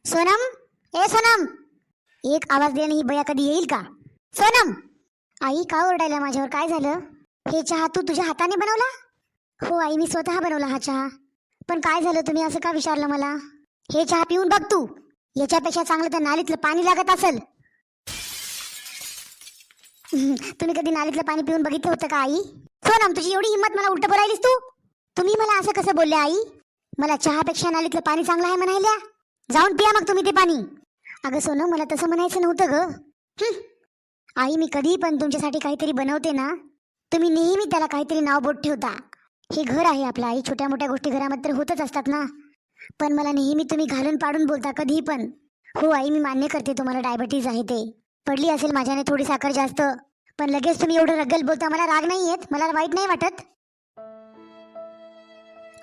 सोनम, ए सोनम, एक आवाज दे. ही बया कधी येईल का? सोनम. आई का ओरडायला माझ्यावर? काय झालं? हे चहा तू तुझ्या हाताने बनवला? हो आई, मी स्वतः बनवला हा चहा. पण काय झालं, तुम्ही असं का विचारलं मला? हे चहा पिऊन बघ तू, याच्यापेक्षा चांगलं तर नालीतलं पाणी लागत असेल. तुम्ही कधी नालीतलं पाणी पिऊन बघितलं होतं का आई? सोनम, तुझी एवढी हिंमत, मला उलट बोलायलीस तू? तुम्ही मला असं कसं बोलले आई? मला चहापेक्षा नालीतलं पाणी चांगलं आहे म्हणायल्या. जाऊन पिया मग तुम्ही ते पाणी. अगं सोनम, मला तसं म्हणायचं नव्हतं ग. आई, मी कधी पण तुमच्यासाठी काहीतरी बनवते ना, तुम्ही नेहमी त्याला काहीतरी नाव बोट ठेवता. हे घर आहे आपलं आई, छोट्या मोठ्या गोष्टी घरामध्ये होतच असतात ना. पण मला नेहमी तुम्ही घालून पाडून बोलता कधी पण. हो आई, मी मान्य करते तुम्हाला डायबिटीज आहे, ते पडली असेल माझ्याने थोडी साखर जास्त. पण लगेच तुम्ही एवढं रगल बोलता, मला राग नाही येत, मला वाईट नाही वाटत.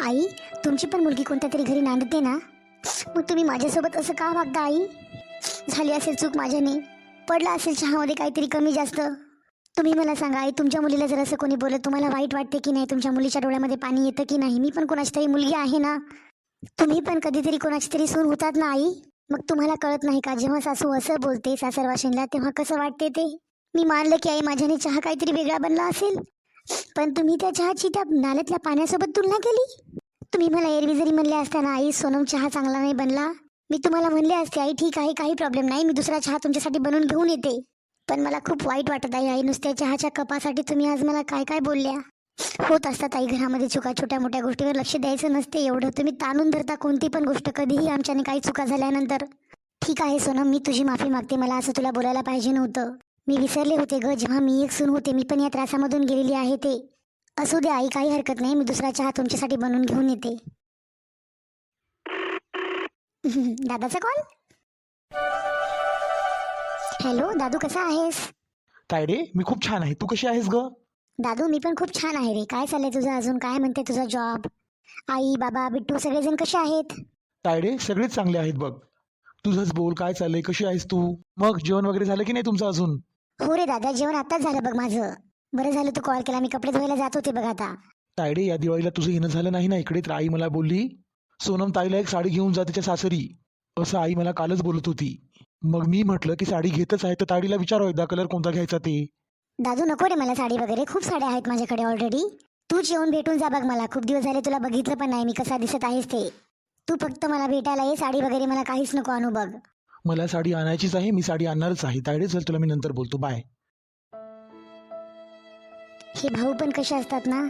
आई, तुमची पण मुलगी कोणत्या तरी घरी नांदते ना, मग तुम्ही माझ्यासोबत असं का वागता आई? झाली असेल चूक माझ्याने, पडला असेल चहामध्ये काहीतरी कमी जास्त. तुम्ही मला सांगा आई, तुमच्या मुलीला जर असं कोणी बोलत तुम्हाला वाईट वाटते की नाही? तुमच्या मुलीच्या डोळ्यामध्ये पाणी येतं की नाही? मी पण कोणाची तरी मुलगी आहे ना. तुम्ही पण कधीतरी कोणाची तरी सून होतात ना आई. मग तुम्हाला कळत नाही का, जेव्हा सासू असं बोलते सासरवाशींना तेव्हा कसं वाटते ते? मी मानलं की आई माझ्याने चहा काहीतरी वेगळा बनला असेल, पण तुम्ही त्या चहाची त्या नाल्यातल्या पाण्यासोबत तुलना केली. तुम्ही मला एरवी जरी म्हणले असताना आई सोनम चहा चांगला नाही बनला, मी तुम्हाला म्हणले असते आई ठीक आहे, काही प्रॉब्लेम नाही, मी दुसरा चहा तुमच्यासाठी बनवून घेऊन येते. पण मला खूप वाईट वाटत आहे आई, नुसत्या चहाच्या कपासाठी तुम्ही आज मला काय काय बोलल्या. होत असतात आई घरामध्ये चुका, छोट्या मोठ्या गोष्टीवर लक्ष द्यायचं नसते एवढं. तुम्ही ताणून धरता कोणती पण गोष्ट कधीही आमच्याने काही चुका झाल्यानंतर. ठीक आहे सोनम, मी तुझी माफी मागते, मला असं तुला बोलायला पाहिजे नव्हतं. मी विसरले होते ग, जेव्हा मी एक सून होते, मी पण या त्रासामधून गेलेली आहे ते. असू दे आई, काही हरकत नाही, मी दुसरा चहा तुमच्यासाठी बनवून घेऊन येते. दादाचा कॉल. हॅलो दादू, कसा आहेस? काय रे, मी खूप छान आहे. तू कशी आहेस ग? दादू, मी पण खूप छान आहे रे. काय चाललंय तुझं अजून? काय म्हणते तुझा जॉब? आई बाबा बिट्टू सगळेजण कसे आहेत? काय रे, सगळेच चांगले आहेत बघ. तुझंच बोल, काय चाललंय, कशी आहेस तू? मग जेवण वगैरे झालं की नाही तुमचं अजून? हो रे दादा, जेवण आताच झालं बघ माझं. बरं झालं तू कॉल केला, मी कपडे धुवायला जात होते बघ आता. काय रे, या दिवाळीला तुझं येणं झालं नाही ना इकडे? तर आई मला बोलली सोनम ताईला एक साडी घेऊन जा तिच्या सासरी, असं आई मला कालच बोलत होती. मग मी म्हटलं की साडी घेतच आहे तर ताईला विचारावं एकदा कलर कोणता घ्यायचा ते. दादू नको रे मला साडी वगैरे, खूप साड्या आहेत माझ्याकडे ऑलरेडी. तूच येऊन भेटून जा बघ मला, खूप दिवस झाले तुला बघितलं पण नाही मी कसा दिसत आहेस ते. तू फक्त मला भेटायला ये, साडी वगैरे मला काहीच नको आणू बघ. मला साडी आणायचीच आहे, मी साडी आणणारच आहे. तायडे चल, तुला मी नंतर बोलतो, बाय. हे भाऊ पण कसे असतात ना,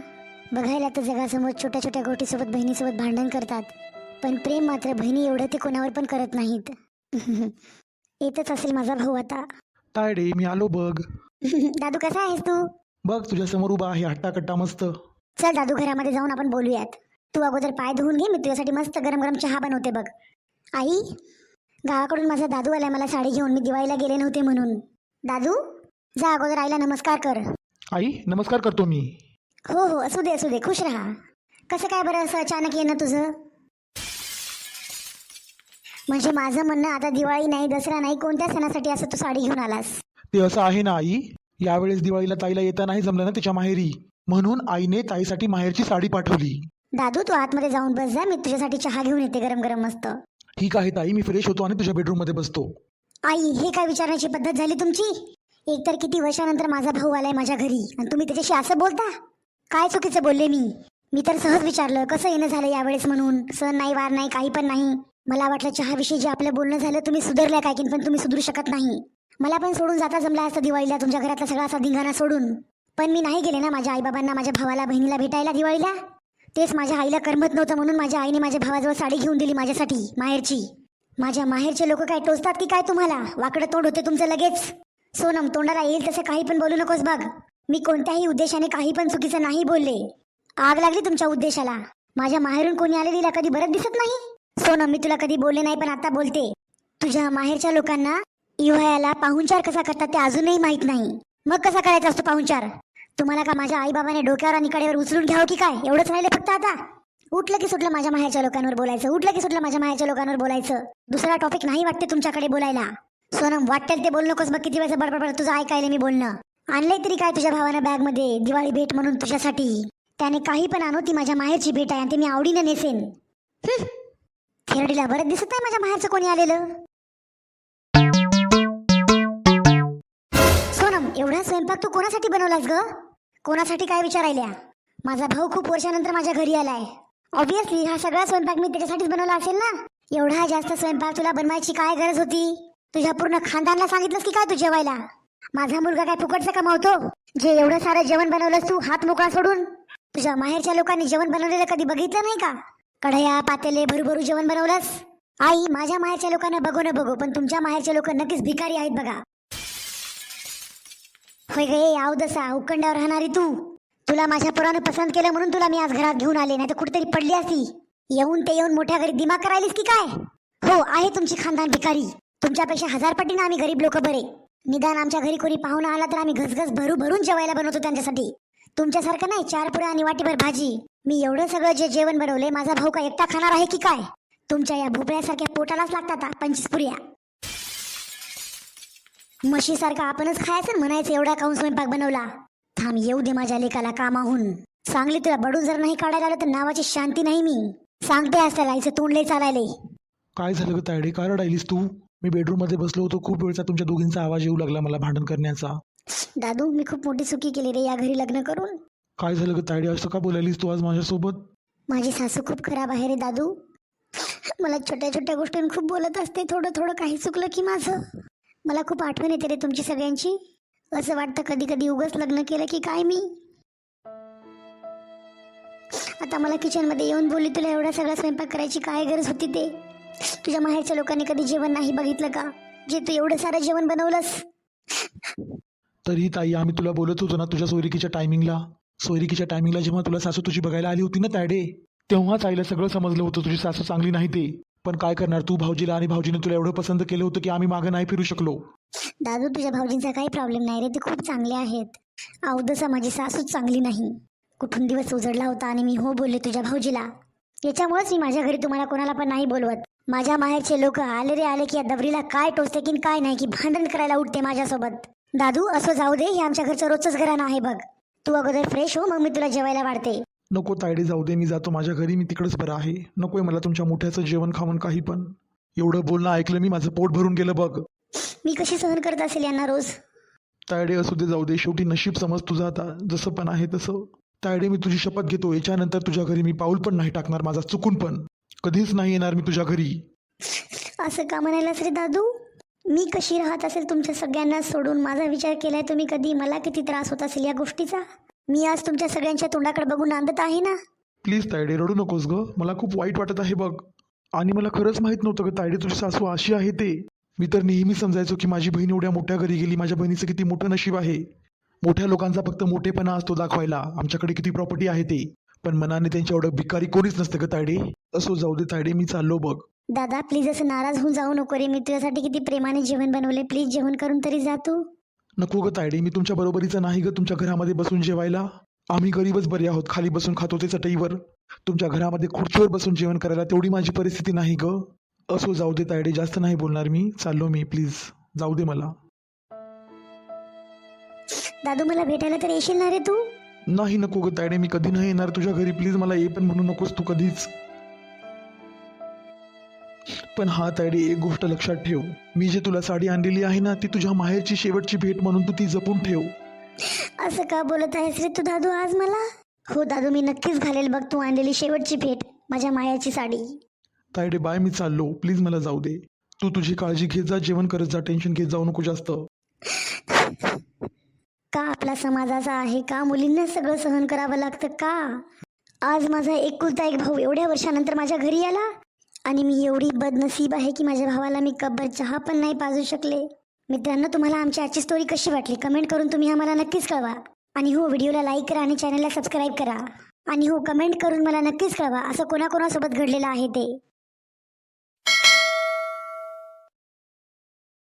बघायला तर जगासमोर छोट्या छोट्या गोष्टीसोबत बहिणीसोबत भांडण करतात, पण प्रेम मात्र बहिणी एवढं ते कोणावर पण करत नाहीत. येतच असेल माझा भाऊ आता. तायडे, मी आलो बघ. दादू कसा आहेस तू? बघ तुझ्या समोर उभा आहे, हट्टा कट्टा मस्त. चल दादू, घरामध्ये जाऊन आपण बोलूयात. तू अगोदर पाय धुवून घे, मी तुझ्यासाठी मस्त गरम गरम चहा बनवते बघ. आई, गावाकडून माझा दादू आलाय मला साडी घेऊन, मी दिवाळीला गेले नव्हते म्हणून. दादू, जा अगोदर आईला नमस्कार कर. आई, नमस्कार करतो मी. हो हो, असू दे असू दे, खुश राहा. कसं काय बरं असं अचानक येणं तुझं? म्हणजे माझं म्हणणं, आता दिवाळी नाही, दसरा नाही, कोणत्या सणासाठी असं तू साडी घेऊन आलास? ते असं आहे ना आई, यावेळेस दिवाळीला ताईला येता नाही जमलं ना तिच्या माहेरी, म्हणून आईने ताईसाठी माहेरची साडी पाठवली. दादू, तू आतमध्ये जाऊन बस जा, मी तुझ्यासाठी चहा घेऊन येते गरम गरम मस्त. ठीक आहे ताई, मी फ्रेश होतो आणि तुझ्या बेडरूम मध्ये बसतो. आई, हे काय विचारण्याची पद्धत झाली तुमची? एकतर किती वर्षानंतर माझा भाऊ आलाय माझ्या घरी आणि तुम्ही त्याच्याशी असं बोलता? काय चुकीचं बोलले मी? मी तर सहज विचारलं कसं येणं झालं यावेळेस म्हणून. सण नाही, वार नाही, काही पण नाही. मला वाटलं चहाविषयी जे आपलं बोलणं झालं तुम्ही सुधारल्या काय की, पण तुम्ही सुधरू शकत नाही. मला पण सोडून जाता जमला असतं दिवाळीला, तुमच्या घरातला सगळा असा धिंगाणा सोडून. पण मी नाही गेले ना माझ्या आईबाबांना, माझ्या भावाला बहिणीला भेटायला दिवाळीला. तेच माझ्या आईला करमत नव्हतं म्हणून माझ्या आईने माझ्या भावाजवळ साडी घेऊन दिली माझ्यासाठी माहेरची. माझ्या माहेरचे लोक काय टोचतात की काय तुम्हाला? वाकडं तोंड होते तुमचं लगेच. सोनम, तोंडाला येईल तसं काही पण बोलू नकोस बघ. मी कोणत्याही उद्देशाने काही पण चुकीचं नाही बोलले. आग लागली तुमच्या उद्देशाला. माझ्या माहेरून कोणी आलेलीला कधी बरं दिसत नाही. सोनम, मी तुला कधी बोलले नाही पण आता बोलते. तुझ्या माहेरच्या लोकांना इव्हायाला पाहुणचार कसा करतात ते अजूनही माहित नाही. मग कसा करायचा असतो पाहुणचार? तुम्हाला का माझ्या आई बाबाने डोक्यावर आणि कडेवर उचलून घ्यावं की काय? एवढंच राहिले फक्त आता. उठलं की सुटलं माझ्या माहेरच्या लोकांवर बोलायचं, उठलं की सुटलं माझ्या माहेरच्या लोकांवर बोलायचं. दुसरा टॉपिक नाही वाटते तुमच्याकडे बोलायला. सोनम, वाटेल ते बोल नकोस बघ. किती वेळेस बडबड तुझं ऐकायला मी बोलणं. आणलंय तरी काय तुझ्या भावानं बॅग मध्ये दिवाळी भेट म्हणून तुझ्यासाठी? त्याने काही पण आणू, ती माझ्या माहेरची भेट आहे आणि ते मी आवडीनं नेसेन. थेरडीला बरं दिसत नाही माझ्या बाहेरचं कोणी आलेलं. सोनम, एवढा स्वयंपाक तू कोणासाठी बनवलास ग? कोणासाठी काय विचारायल्या? माझा भाऊ खूप वर्षानंतर माझ्या घरी आलाय. ऑब्विसली हा सगळा स्वयंपाक मी त्याच्यासाठीच बनवला असेल ना. एवढा जास्त स्वयंपाक तुला बनवायची काय गरज होती? तुझ्या पूर्ण खानदानला सांगितलंस की काय तू जेवायला? माझा मुलगा काय फुकटचं कमावतो? जे एवढं सारं जेवण बनवलंस तू हात मोकळा सोडून? तुझ्या माहेरच्या लोकांनी जेवण बनवलेलं कधी बघितलं नाही का? कढया पातेले भरू जेवण बनवलंस. आई, माझ्या माहेरच्या लोकांना बघू न बघू, पण तुमच्या माहेरचे लोक नक्कीच भिकारी आहेत बघा. होय गे अवदसा, उकंड्यावर राहणारी तू. तुला माझ्या पोरानं पसंत केलं म्हणून तुला मी आज घरात घेऊन आले, नाही तर कुठेतरी पडली असती. येऊन मोठ्या घरी दिमाग करायलीस की काय? हो, आहे तुमची खानदान भिकारी. तुमच्यापेक्षा 1000 पटीनं आम्ही गरीब लोक बरे. निदान आमच्या घरी कोणी पाहुणा आला तर आम्ही घसघस भरून जेवायला बनवतो त्यांच्यासाठी. तुमच्यासारखं नाही 4 पुऱ्या आणि वाटीभर भाजी. मी एवढं सगळं जे जेवण बनवलंय माझा भाऊ का एकटा खाणार आहे की काय? तुमच्या या भोपळ्यासारख्या पोटालाच लागतात 25 पुऱ्या. म्हशीसारखं आपणच खायचं म्हणायचं एवढा काऊन स्वयंपाक बनवला. थांब, येऊ दे माझ्या लेकाला कामाहून. चांगली तुला बडू जर नाही काढायला आलं तर नावाची शांती नाही. मी सांगते असल्या लाईचं तोंडले चालायले. काय झालं ग तायडे, का रडायलीस तू? मी बेडरूम मध्ये बसलो होतो, खूप वेळचा तुमच्या दोघींचा आवाज येऊ लागला मला भांडण करण्याचा. दादू, मी खूप मोठी चुकी केली रे या घरी लग्न करून. काय झालं ग तायडे, असं का बोलायलीस तू आज माझ्यासोबत? माझी सासू खूप खराब आहे रे दादू. मला छोट्या छोट्या गोष्टींनी खूप बोलत असते. थोडं काही चुकलं की माझं. मला खूप आठवण येते रे तुमची सगळ्यांची. असं वाटतं कधी कधी उगाच लग्न केलं की काय मी. आता मला किचन मध्ये येऊन बोलली, तुला एवढा सगळा स्वयंपाक करायची काय गरज होती? ते तुझ्या माहेरच्या लोकांनी कधी जेवण नाही बघितलं का, जे तू एवढं सारं जेवण बनवलंस? तरी ताई, आम्ही तुला बोलत होतो ना तुझ्या सोयरिकीच्या टायमिंगला जेव्हा तुला सासू तुझी बघायला आली होती ना तायडे, तेव्हाच आईला सगळं समजलं होतं तुझी सासू चांगली नाही ते. पण काय करणार, तू भाऊजीला आणि भाऊजीने तुला एवढं पसंत केलं होतं की आम्ही मागं नाही फिरू शकलो. दादू, तुझ्या भाऊजींचा काही प्रॉब्लेम नाही रे, ते खूप चांगले आहेत. अवदसा माझी सासूच चांगली नाही. कुठून दिवस उजडला होता आणि मी हो बोलले तुझ्या भाऊजीला. याच्यामुळेच मी माझ्या घरी तुम्हाला कोणाला पण नाही बोलवत. माझ्या माहेरचे लोक आले रे आले की या दबरीला काय टोचते की काय नाही की भांडण करायला उठते माझ्यासोबत. दादू, असं जाऊ दे, हे आमच्या घरचं रोजच घराणं आहे बघ. तू अगोदर फ्रेश हो, मग मी तुला जेवायला वाढते. नको तायडे, जाऊ दे, मी जातो माझ्या घरी, मी तिकडंच बरं आहे. नकोय मला तुमच्या मोठ्याचं जेवण खावण काही पण. एवढं बोलणं ऐकलं मी, माझं पोट भरून गेलं बघ. मी कशी सहन करत असेल यांना रोज? तायडे, असू दे, जाऊ दे, शेवटी नशीब समज तुझं आता जसं पण आहे तसं. तायडे, मी तुझी शपथ घेतो, याच्यानंतर तुझ्या घरी मी पाऊल पण नाही टाकणार. माझा चुकून पण कधीच नाही येणार मी तुझ्या घरी. असं का म्हणायलास रे दादू? मी कशी राहत असेल तुमच्या सगळ्यांना सोडून? माझा विचार केलाय तुम्ही कधी? मला किती त्रास होत असेल या गोष्टीचा? मी आज तुमच्या सगळ्यांच्या तोंडाकडे बघून नांदत आहे ना. प्लीज तायडे, रडू नकोस ग, मला खूप वाईट वाटत आहे बघ. आणि मला खरंच माहित नव्हतं ग तायडे तुझी सासू अशी आहे ते. मी तर नेहमी समजायचो की माझी बहीण एवढ्या मोठ्या घरी गेली, माझ्या बहिणीचं किती मोठं नशीब आहे. मोठ्या लोकांचा फक्त मोठेपणा असतो दाखवायला, आमच्याकडे किती प्रॉपर्टी आहे ते. पण मनाने त्यांच्या एवढं भिकारी कोणीच नसतं ग तायडे. असो, जाऊ दे तायडे, मी चाललो बघ. दादा प्लीज असं नाराज होऊन जाऊ नको रे. मी तुझ्यासाठी किती प्रेमाने जेवण बनवले. प्लीज जेवण करून तरी जा तू. नको ग तायडे, मी तुमच्या बरोबरीचं नाही ग तुमच्या घरामध्ये बसून जेवायला. आम्ही गरीबच बरे आहोत, खाली बसून खातो ते चटईवर. तुमच्या घरामध्ये खुर्चीवर बसून जेवण करायला तेवढी माझी परिस्थिती नाही ग. असो, जाऊ दे तायडे, जास्त नाही बोलणार मी, चाललो मी, प्लीज जाऊ दे मला. दादू, मला भेटायला तर येशील ना रे तू? नाही, नको ग तायडे, मी कधी नाही येणार तुझ्या घरी, प्लीज मला ये पण म्हणू नकोस तू कधीच. पण हा तायडे, एक गोष्ट लक्षात ठेव, मी जे तुला साडी आणलेली आहे ना, ती तुझ्या माहेरची शेवटची भेट म्हणून तू ती जपून ठेव. असं का बोलत आहेस रे तू दादू आज मला? हो दादू, मी नक्कीच घालेल बघ तू आणलेली शेवटची भेट, माझ्या मायाची साडी. तायडे बाय, मी चाललो, प्लीज मला जाऊ दे. तू तुझी काळजी घेत जा, जेवण करत जा, टेन्शन घेत जाऊ नको जास्त. का आपला समाज असा आहे का? मुलींना सगळं सहन करावं लागतं का? आज माझा एकुलता एक भाऊ एवढ्या वर्षानंतर माझ्या घरी आला आणि मी एवढी बदनसीब आहे की माझ्या भावाला मी कपभर चहा पण नाही पाजू शकले. मित्रांनो, तुम्हाला आमची आजची स्टोरी कशी वाटली कमेंट करून तुम्ही आम्हाला नक्कीच कळवा. आणि हो, व्हिडिओला लाईक करा आणि चॅनलला सबस्क्राईब करा. आणि हो, कमेंट करून मला नक्कीच कळवा असं कोणाकोणासोबत घडलेलं आहे ते.